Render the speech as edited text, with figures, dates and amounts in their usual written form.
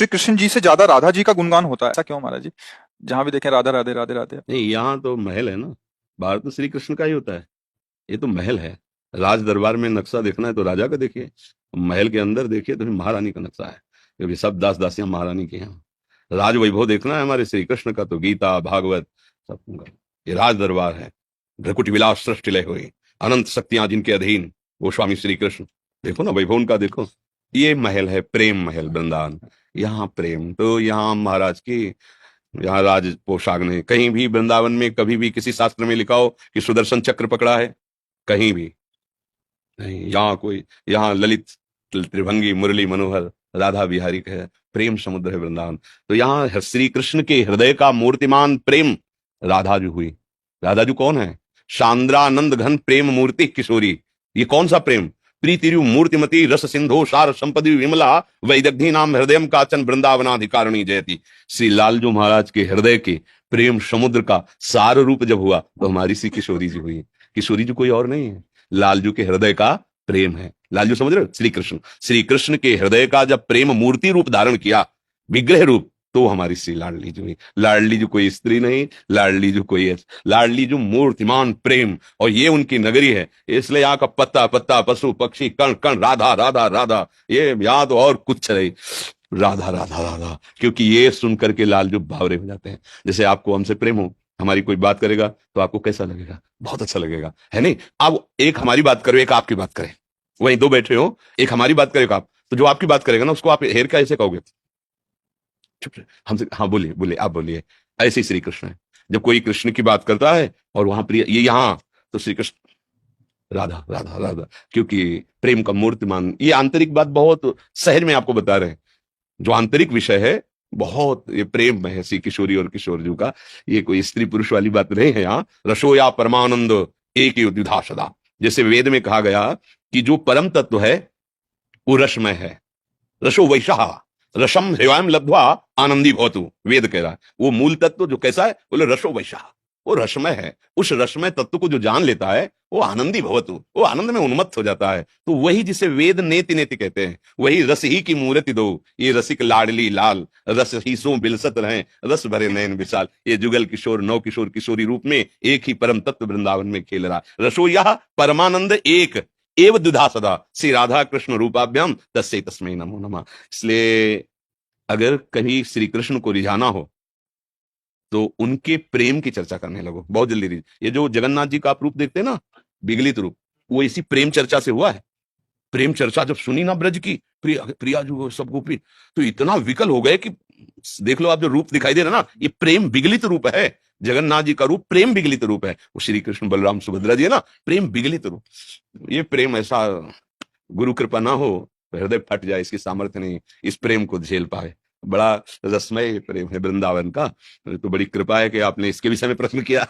श्री कृष्ण जी से ज्यादा राधा जी का गुणगान होता है, ऐसा क्यों महाराज जी? जहां भी देखें राधा राधे राधे राधे। नहीं, यहाँ तो महल है ना। बाहर तो श्री कृष्ण का ही होता है। ये तो महल है। राज दरबार में नक्शा देखना है तो राजा का देखिए, महल के अंदर देखिए तो फिर महारानी का नक्शा है, क्योंकि सब दास दासियां महारानी के यहाँ। राज वैभव देखना है हमारे श्री कृष्ण का तो गीता भागवत सब उनका। ये राज दरबार है। भ्रकुट विलास सृष्टि लय हुई, अनंत शक्तियां जिनके अधीन, वो स्वामी श्री कृष्ण। देखो ना वैभव उनका, देखो। ये महल है, प्रेम महल वृंदावन। यहाँ प्रेम तो यहाँ महाराज की, यहाँ राज पोशाक नहीं। कहीं भी वृंदावन में कभी भी किसी शास्त्र में लिखा हो कि सुदर्शन चक्र पकड़ा है? कहीं भी नहीं। यहाँ कोई, यहाँ ललित त्रिभंगी मुरली मनोहर राधा बिहारी का है। प्रेम समुद्र है वृंदावन। तो यहाँ श्री कृष्ण के हृदय का मूर्तिमान प्रेम राधा जी हुई। राधा जी कौन है? शांद्रानंद घन प्रेम मूर्ति किशोरी। ये कौन सा प्रेम? प्रीतिरु मूर्तिमती रस सिंधु सार संपदि विमला वैदग्धि नाम हृदय काचन वृंदावनाधिकारिणी जयती। श्री लालजू महाराज के हृदय के प्रेम समुद्र का सार रूप जब हुआ तो हमारी श्री किशोरी जी हुई। किशोरी जी कोई और नहीं है, लालजू के हृदय का प्रेम है। लालजू समझ रहे हो? श्री कृष्ण, श्री कृष्ण के हृदय का जब प्रेम मूर्ति रूप धारण किया, विग्रह रूप, तो हमारी श्री लाडली जी हुई। लाडली जी कोई स्त्री नहीं, लाडली जी कोई, लाडली जी मूर्तिमान प्रेम। और ये उनकी नगरी है, इसलिए यहाँ का पत्ता पत्ता पशु पक्षी कण कण राधा राधा राधा। ये यहाँ तो और कुछ रही, राधा राधा राधा। क्योंकि ये सुन करके लालजू भावरे हो जाते हैं। जैसे आपको हमसे प्रेम हो, हमारी कोई बात करेगा तो आपको कैसा लगेगा? बहुत अच्छा लगेगा, है नहीं? अब एक हमारी बात करो, एक आपकी बात करे, वहीं दो बैठे हो, एक हमारी बात करेगा आप, तो जो आपकी बात करेगा ना उसको आप हेर क्या ऐसे कहोगे? चुप रहे। हमसे हाँ बोलिए बोलिए, आप बोलिए। ऐसे ही श्री कृष्ण है। जब कोई कृष्ण की बात करता है और वहां प्रिय ये यहाँ, तो श्री कृष्ण राधा राधा राधा। क्योंकि प्रेम का मूर्तिमान, ये आंतरिक बात बहुत सहज में आपको बता रहे हैं। जो आंतरिक विषय है बहुत ये प्रेम में है श्री किशोरी और किशोर जी का। ये कोई स्त्री पुरुष वाली बात नहीं है। यहाँ रसो या परमानंद एक ही द्विधा सदा। जैसे वेद में कहा गया कि जो परम तत्व है वो रसमय है। रसो वैशाह रसम हेवायम लब्ध्वा आनंदी भवतु, वेद कह रहा है। वो मूल तत्व जो कैसा है, बोले रसो वैशाह, वो रसमय है। उस रसमय तत्व को जो जान लेता है वो आनंदी भवतु, वो आनंद में उन्मत्त हो जाता है। तो वही जिसे वेद नेति नेति कहते हैं, वही रस ही की मूर्ति दो, ये रसिक लाडली लाल, रस ही सो बिलसत रहे, रस भरे नयन विशाल। ये जुगल किशोर नौ किशोर किशोरी रूप में एक ही परम तत्व वृंदावन में खेल रहा। रसो यह परमानंद एक एव द्विधा सदा, श्री राधा कृष्ण रूपाभ्याम तस्यै तस्मै नमो नमः। इसलिए अगर कहीं श्री कृष्ण को रिझाना हो तो उनके प्रेम की चर्चा करने लगो, बहुत जल्दी। ये जो जगन्नाथ जी का आप रूप देखते हैं ना, विगलित रूप, वो इसी प्रेम चर्चा से हुआ है। प्रेम चर्चा जब सुनी ना ब्रज की, प्रिया प्रिया जो सब गोपी तो इतना विकल हो गए कि देख लो आप जो रूप दिखाई दे रहा ना, ये प्रेम विगलित रूप है। जगन्नाथ जी का रूप प्रेम विगलित रूप है। वो श्री कृष्ण बलराम सुभद्रा जी है ना, प्रेम विगलित रूप। ये प्रेम ऐसा, गुरु कृपा ना हो तो हृदय फट जाए, इसकी सामर्थ्य नहीं इस प्रेम को झेल पाए। बड़ा रसमय प्रेम है वृंदावन का। तो बड़ी कृपा है कि आपने इसके विषय में प्रश्न किया।